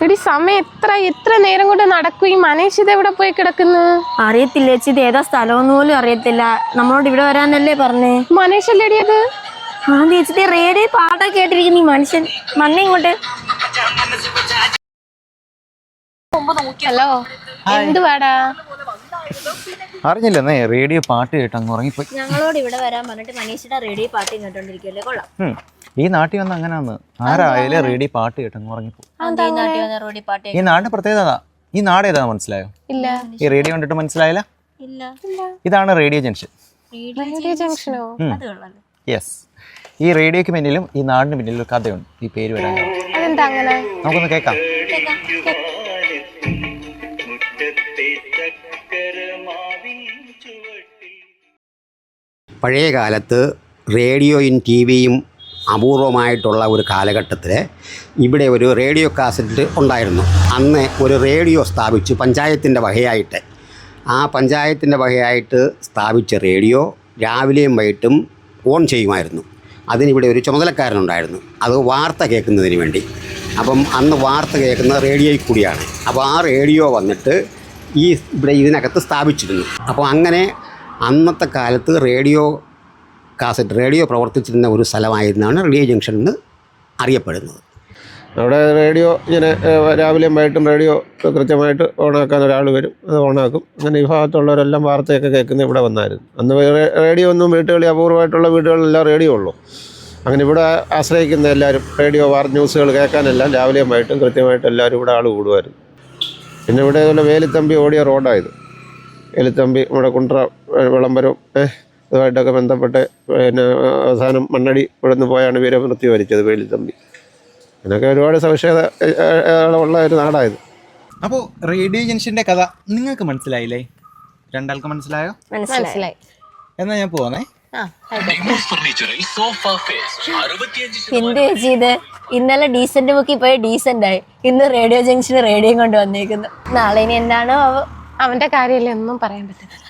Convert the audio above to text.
എടി സമയം എത്ര നേരം കൊണ്ട് നടക്കും. ഈ മനീഷ് ഇത് എവിടെ പോയി കിടക്കുന്നു? അറിയത്തില്ല ചേച്ചി, ഇത് ഏതാ സ്ഥലം പോലും അറിയത്തില്ല. നമ്മളോട് ഇവിടെ വരാനല്ലേ പറഞ്ഞേ? മനീഷ് അല്ലേടി അത്? ആ ചേച്ചി റേഡിയോ പാട്ടൊക്കെ കേട്ടിരിക്കുന്നു ഈ മനുഷ്യൻ. വന്നേ ഇങ്ങോട്ട്. ഹലോ, എന്തുവാടാ? അറിഞ്ഞില്ലെന്നേ, റേഡിയോ പാട്ട് കേട്ട് അങ്ങ് ഉറങ്ങിപ്പോയി. ഞങ്ങളോട് ഇവിടെ വരാൻ പറഞ്ഞിട്ട് മനീഷിന്റെ റേഡിയോ പാട്ട് കേട്ടോണ്ടിരിക്കല്ലേ. കൊള്ളാം. ഈ നാട്ടിൽ വന്ന് അങ്ങനെയാന്ന്, ആരായാലും റേഡിയോ പാട്ട് കേട്ട് അങ്ങ് ഉറങ്ങിപ്പോയി. ഈ നാടിന്റെ പ്രത്യേകത, ഈ നാട് ഏതാ മനസ്സിലായോ? ഇല്ല. ഈ റേഡിയോ കണ്ടിട്ട് മനസ്സിലായില്ല? ഇതാണ് റേഡിയോ ജംഗ്ഷൻ. റേഡിയോ ജംഗ്ഷനോ? യെസ്. ഈ റേഡിയോക്ക് പിന്നിലും ഈ നാടിന് പിന്നിലും ഒരു കഥയുണ്ട്. ഈ പേര് വരാൻ അതെന്താ അങ്ങനെ? നമുക്കൊന്ന് കേൾക്കാം. പഴയ കാലത്ത് റേഡിയോയും ടി വിയും അപൂർവമായിട്ടുള്ള ഒരു കാലഘട്ടത്തിൽ ഇവിടെ ഒരു റേഡിയോ കാസറ്റ് ഉണ്ടായിരുന്നു. അന്ന് ഒരു റേഡിയോ സ്ഥാപിച്ചു പഞ്ചായത്തിൻ്റെ വകയായിട്ട്. ആ പഞ്ചായത്തിൻ്റെ വകയായിട്ട് സ്ഥാപിച്ച റേഡിയോ രാവിലെയും വൈകിട്ടും ഓൺ ചെയ്യുമായിരുന്നു. അതിനിവിടെ ഒരു ചുമതലക്കാരനുണ്ടായിരുന്നു, അത് വാർത്ത കേൾക്കുന്നതിന് വേണ്ടി. അപ്പം അന്ന് വാർത്ത കേൾക്കുന്നത് റേഡിയോയിൽ കൂടിയാണ്. അപ്പോൾ ആ റേഡിയോ വന്നിട്ട് ഇവിടെ ഇതിനകത്ത് സ്ഥാപിച്ചിരുന്നു. അപ്പോൾ അങ്ങനെ അന്നത്തെ കാലത്ത് റേഡിയോ പ്രവർത്തിച്ചിരുന്ന ഒരു സ്ഥലമായിരുന്നാണ് റേഡിയോ ജംഗ്ഷൻ എന്ന് അറിയപ്പെടുന്നത്. അവിടെ റേഡിയോ ഇങ്ങനെ രാവിലെയും വൈകിട്ടും റേഡിയോ കൃത്യമായിട്ട് ഓണാക്കാൻ ഒരാൾ വരും, അത് ഓണാക്കും. അങ്ങനെ ഈ ഭാഗത്തുള്ളവരെല്ലാം വാർത്തയൊക്കെ കേൾക്കുന്നത് ഇവിടെ വന്നായിരുന്നു. അന്ന് റേഡിയോ ഒന്നും വീട്ടുകളിൽ അപൂർവമായിട്ടുള്ള വീടുകളിലെല്ലാം റേഡിയോ ഉള്ളൂ. അങ്ങനെ ഇവിടെ ആശ്രയിക്കുന്ന എല്ലാവരും റേഡിയോ ന്യൂസുകൾ കേൾക്കാനെല്ലാം രാവിലെയും വൈകിട്ടും കൃത്യമായിട്ട് എല്ലാവരും ഇവിടെ ആൾ കൂടുമായിരുന്നു. പിന്നെ ഇവിടെ ഇതുപോലെ വേലിത്തമ്പി ഓടിയ റോഡായത്. വേലിത്തമ്പി നമ്മുടെ കുണ്ട്ര വിളംബരവും ഇതുമായിട്ടൊക്കെ ബന്ധപ്പെട്ട് പിന്നെ അവസാനം മണ്ണടി ഇവിടെ നിന്ന് പോയാണ് വീരമൃത്യു വരിച്ചത് വേലിത്തമ്പി. ഇതിനൊക്കെ ഒരുപാട് സവിശേഷത ഉള്ള ഒരു നാടായത്. അപ്പോൾ റേഡിയോ ജംഗ്ഷന്റെ കഥ നിങ്ങൾക്ക് മനസ്സിലായില്ലേ? രണ്ടാൾക്ക് മനസ്സിലായോ? മനസ്സിലായി. എന്നാ ഞാൻ പോന്നേ. എന്ത് ചേച്ചി ഇത്? ഇന്നലെ ഡീസന്റ് ബുക്കിൽ പോയി ഡീസന്റ് ആയി, ഇന്ന് റേഡിയോ ജംഗ്ഷന് റേഡിയോ കൊണ്ട് വന്നേക്കുന്നു. നാളെ ഇനി എന്താണോ അവന്റെ കാര്യമല്ലേ, ഒന്നും പറയാൻ പറ്റില്ല.